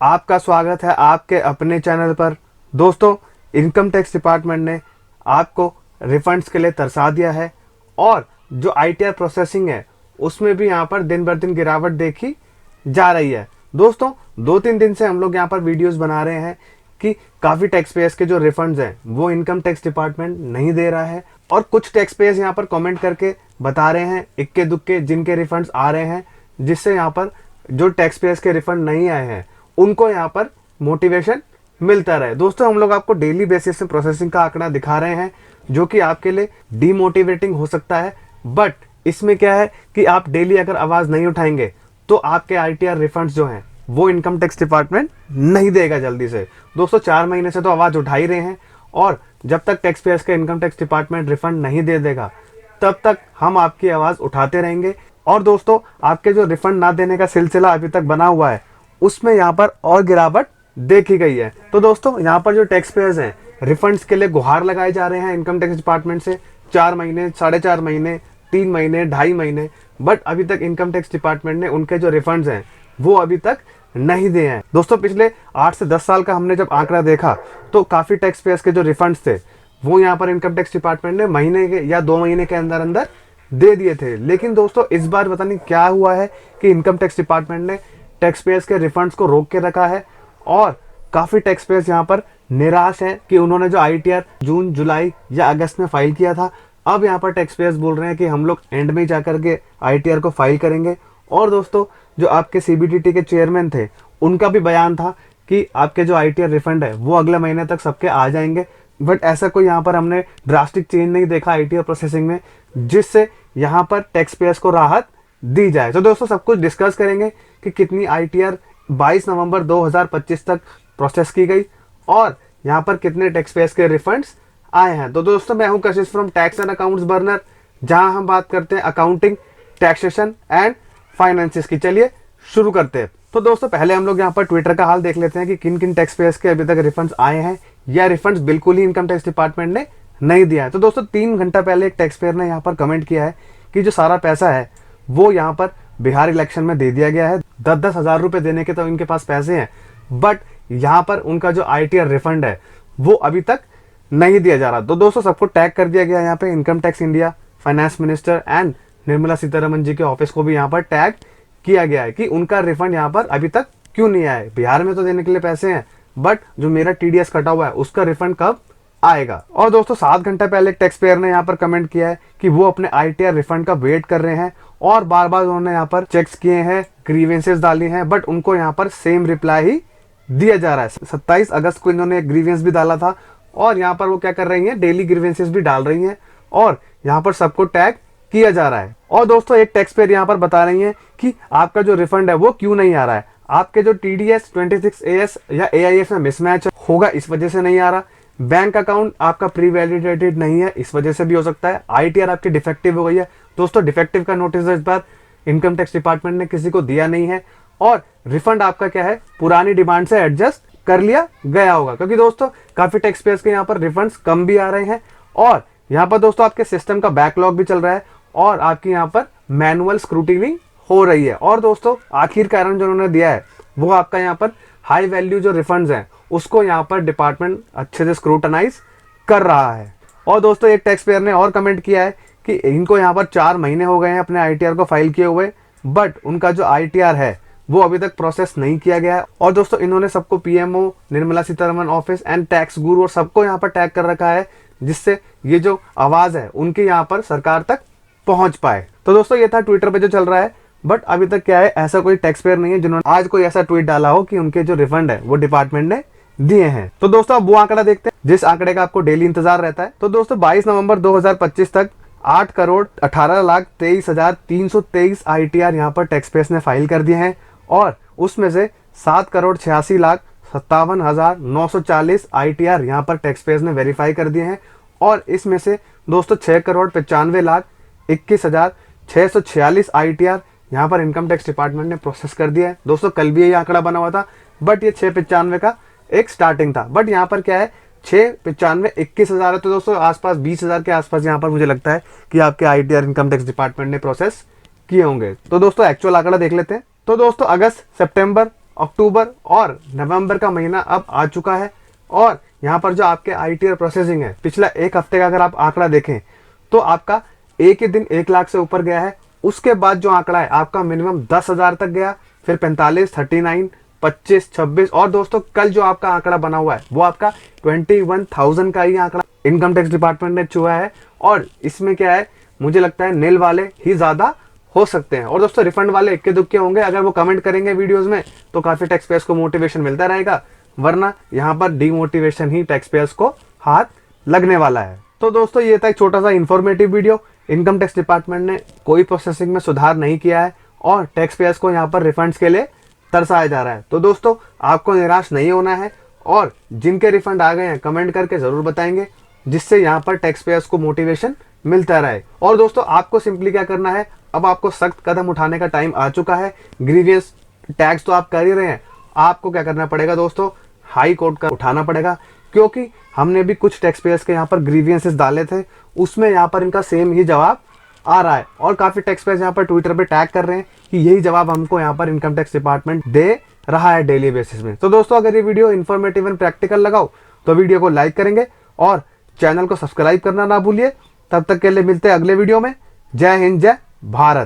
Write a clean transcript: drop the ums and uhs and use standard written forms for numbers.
आपका स्वागत है आपके अपने चैनल पर। दोस्तों, इनकम टैक्स डिपार्टमेंट ने आपको रिफंड्स के लिए तरसा दिया है और जो आईटीआर प्रोसेसिंग है उसमें भी यहाँ पर दिन बर दिन गिरावट देखी जा रही है। दोस्तों, 2-3 दिन से हम लोग यहाँ पर वीडियोस बना रहे हैं कि काफ़ी टैक्स पेयर्स के जो रिफंड्स हैं वो इनकम टैक्स डिपार्टमेंट नहीं दे रहा है और कुछ टैक्स पेयर्स यहाँ पर कमेंट करके बता रहे हैं इक्के दुक्के जिनके रिफंड्स आ रहे हैं, जिससे यहाँ पर जो टैक्स पेयर्स के रिफंड नहीं आए हैं उनको यहाँ पर मोटिवेशन मिलता रहे। दोस्तों, हम लोग आपको डेली बेसिस पे प्रोसेसिंग का आंकड़ा दिखा रहे हैं जो कि आपके लिए डीमोटिवेटिंग हो सकता है, बट इसमें क्या है कि आप डेली अगर आवाज़ नहीं उठाएंगे तो आपके आईटीआर रिफंड्स जो हैं वो इनकम टैक्स डिपार्टमेंट नहीं देगा जल्दी से। दोस्तों, 4 महीने से तो आवाज़ उठा ही रहे हैं और जब तक टैक्स पेयर्स का इनकम टैक्स डिपार्टमेंट रिफंड नहीं दे देगा तब तक हम आपकी आवाज़ उठाते रहेंगे। और दोस्तों, आपके जो रिफंड ना देने का सिलसिला अभी तक बना हुआ है उसमें यहाँ पर और गिरावट देखी गई है। तो दोस्तों, यहाँ पर जो टैक्स पेयर्स हैं रिफंड्स के लिए गुहार लगाए जा रहे हैं इनकम टैक्स डिपार्टमेंट से 4 महीने, 4.5 महीने, 3 महीने, 2.5 महीने, बट अभी तक इनकम टैक्स डिपार्टमेंट ने उनके जो रिफंड्स हैं वो अभी तक नहीं दिए हैं। दोस्तों, पिछले 8 से 10 साल का हमने जब आंकड़ा देखा तो काफ़ी टैक्स पेयर्स के जो रिफंड्स थे वो यहाँ पर इनकम टैक्स डिपार्टमेंट ने महीने के या 2 महीने के अंदर अंदर दे दिए थे। लेकिन दोस्तों, इस बार पता नहीं क्या हुआ है कि इनकम टैक्स डिपार्टमेंट ने टैक्स पेयर्स के रिफंड्स को रोक के रखा है और काफ़ी टैक्स पेयर्स यहाँ पर निराश हैं कि उन्होंने जो आईटीआर जून, जुलाई या अगस्त में फाइल किया था, अब यहाँ पर टैक्स पेयर्स बोल रहे हैं कि हम लोग एंड में जाकर के आईटीआर को फाइल करेंगे। और दोस्तों, जो आपके सीबीडीटी के चेयरमैन थे उनका भी बयान था कि आपके जो आईटीआर रिफंड है वो अगले महीने तक सबके आ जाएंगे, बट ऐसा कोई यहाँ पर हमने ड्रास्टिक चेंज नहीं देखा आईटीआर प्रोसेसिंग में जिससे यहाँ पर टैक्स पेयर्स को राहत दी जाए। तो दोस्तों, सब कुछ डिस्कस करेंगे कि कितनी आईटीआर 22 नवंबर 2025 तक प्रोसेस की गई और यहाँ पर कितने टैक्स पेयर्स के रिफंड्स आए हैं। तो दोस्तों, मैं हूं कशिश from tax and accounts burner, जहां हम बात करते हैं अकाउंटिंग, टैक्सेशन एंड फाइनेंसिस की। चलिए शुरू करते हैं। तो दोस्तों, पहले हम लोग यहाँ पर ट्विटर का हाल देख लेते हैं कि किन किन टैक्स पेयर्स के अभी तक रिफंड्स आए हैं या रिफंड्स बिल्कुल ही इनकम टैक्स डिपार्टमेंट ने नहीं दिया है। तो दोस्तों, 3 घंटा पहले एक टैक्स पेयर ने यहाँ पर कमेंट किया है कि जो सारा पैसा है वो यहाँ पर बिहार इलेक्शन में दे दिया गया है। 10-10 हज़ार रुपये देने के तो इनके पास पैसे हैं, बट यहाँ पर उनका जो आईटीआर रिफंड है वो अभी तक नहीं दिया जा रहा। तो दोस्तों, सबको टैग कर दिया गया यहाँ पे, income tax India, finance minister and Nirmala Sitharaman ji के ऑफिस को भी यहाँ पर टैग किया गया है कि उनका रिफंड यहाँ पर अभी तक क्यों नहीं आया है। बिहार में तो देने के लिए पैसे हैं, बट जो मेरा टीडीएस कटा हुआ है उसका रिफंड कब आएगा। और दोस्तों, 7 घंटे पहले एक टैक्स पेयर ने यहाँ पर कमेंट किया है कि वो अपने आईटीआर रिफंड का वेट कर रहे हैं और बार बार उन्होंने यहाँ पर चेक्स किए हैं, ग्रीवेंसेस डाली हैं, बट उनको यहाँ पर सेम रिप्लाई ही दिया जा रहा है। 27 अगस्त को इन्होंने एक ग्रीवेंस भी डाला था और यहाँ पर वो क्या कर रही हैं, डेली ग्रीवेंसेस भी डाल रही हैं और यहाँ पर सबको टैग किया जा रहा है। और दोस्तों, एक टैक्स पेयर यहाँ पर बता रही हैं कि आपका जो रिफंड है वो क्यों नहीं आ रहा है। आपके जो टीडीएस 26AS या एआईएस में मिसमैच होगा, इस वजह से नहीं आ रहा। बैंक अकाउंट आपका प्री वैलिडेटेड नहीं है, इस वजह से भी हो सकता है। आईटीआर आपकी डिफेक्टिव हो गई है। दोस्तों, डिफेक्टिव का नोटिस इस बार इनकम टैक्स डिपार्टमेंट ने किसी को दिया नहीं है और रिफंड आपका क्या है, पुरानी डिमांड से एडजस्ट कर लिया गया होगा, क्योंकि दोस्तों काफी टैक्स पेयर्स के यहाँ पर रिफंड्स कम भी आ रहे हैं और यहाँ पर दोस्तों आपके सिस्टम का बैकलॉग भी चल रहा है और आपकी यहाँ पर मैनुअल स्क्रूटिनी हो रही है। और दोस्तों, आखिर कारण जो उन्होंने दिया है वो आपका यहाँ पर हाई वैल्यू जो रिफंड्स हैं उसको यहाँ पर डिपार्टमेंट अच्छे से स्क्रूटनाइज कर रहा है। और दोस्तों, एक टैक्स पेयर ने और कमेंट किया है कि इनको यहाँ पर 4 महीने हो गए हैं अपने आईटीआर को फाइल किए हुए, बट उनका जो आईटीआर है वो अभी तक प्रोसेस नहीं किया गया है। और दोस्तों, इन्होंने सबको PMO, Nirmala Sitharaman office and tax गुरु और सबको यहाँ पर टैग कर रखा है जिससे ये जो आवाज़ है उनकी यहाँ पर सरकार तक पहुंच पाए। तो दोस्तों, ये था ट्विटर पे जो चल रहा है, बट अभी तक क्या है, ऐसा कोई टैक्स पेयर नहीं है जिन्होंने आज कोई ऐसा ट्वीट डाला हो कि उनके जो रिफंड है वो डिपार्टमेंट ने दिए हैं। तो दोस्तों, अब वो आंकड़ा देखते हैं जिस आंकड़े का आपको डेली इंतजार रहता है। तो दोस्तों, 22 नवंबर 2025 तक 8,18,23,323 आईटीआर यहाँ पर टैक्स पेयर्स ने फाइल कर दिए हैं और उसमें से 7,86,57,940 आईटीआर यहाँ पर टैक्स पेयर्स ने वेरीफाई कर दिए हैं और इसमें से दोस्तों 6,95,21,646 आईटीआर यहाँ पर इनकम टैक्स डिपार्टमेंट ने प्रोसेस कर दिया है। दोस्तों, कल भी यही आंकड़ा बना हुआ था, बट ये 695 का एक स्टार्टिंग था, बट यहाँ पर क्या है, 695 21,000 है। तो दोस्तों, आसपास 20,000 के आसपास यहाँ पर मुझे लगता है कि आपके आईटीआर इनकम टैक्स डिपार्टमेंट ने प्रोसेस किए होंगे। तो दोस्तों, एक्चुअल आंकड़ा देख लेते हैं। तो दोस्तों, अगस्त, सितंबर, अक्टूबर और नवंबर का महीना अब आ चुका है और यहाँ पर जो आपके आईटीआर प्रोसेसिंग है, पिछला एक हफ्ते का अगर आप आंकड़ा देखें तो आपका एक ही दिन 1 लाख से ऊपर गया है। उसके बाद जो आंकड़ा है आपका मिनिमम 10,000 तक गया, फिर 45, 39, 25, 26 और दोस्तों कल जो आपका आंकड़ा बना हुआ है वो आपका 21,000 का ही आंकड़ा इनकम टैक्स डिपार्टमेंट ने छुआ है। और इसमें क्या है, मुझे लगता है नील वाले ही ज्यादा हो सकते हैं और दोस्तों रिफंड वाले इक्के दुक्के होंगे। अगर वो कमेंट करेंगे वीडियोस में तो काफी टैक्स पेयर्स को मोटिवेशन मिलता रहेगा, वरना यहाँ पर डीमोटिवेशन ही टैक्स पेयर्स को हाथ लगने वाला है। तो दोस्तों ये था एक छोटा सा informative video. Income tax department ने कोई प्रोसेसिंग में सुधार नहीं किया है और टैक्स पेयर्स को यहाँ पर रिफंड्स के लिए तरसाया जा रहा है। तो दोस्तों आपको निराश नहीं होना है और जिनके रिफंड आ गए हैं कमेंट करके जरूर बताएंगे, जिससे यहाँ पर टैक्स पेयर्स को मोटिवेशन मिलता रहे। और दोस्तों आपको सिंपली क्या करना है, अब आपको सख्त कदम उठाने का टाइम आ चुका है। ग्रीवियस टैक्स तो आप कर ही रहे हैं, आपको क्या करना पड़ेगा दोस्तों, हाई कोर्ट का उठाना पड़ेगा, क्योंकि हमने भी कुछ टैक्स पेयर्स के यहाँ पर ग्रीवियंसेस डाले थे, उसमें यहाँ पर इनका सेम ही जवाब आ रहा है और काफी टैक्स पेयर्स यहाँ पर ट्विटर पे टैग कर रहे हैं कि यही जवाब हमको यहाँ पर इनकम टैक्स डिपार्टमेंट दे रहा है डेली बेसिस में। तो दोस्तों अगर ये वीडियो इन्फॉर्मेटिव एंड प्रैक्टिकल लगाओ तो वीडियो को लाइक करेंगे और चैनल को सब्सक्राइब करना ना भूलिए। तब तक के लिए मिलते हैं अगले वीडियो में। जय हिंद, जय भारत।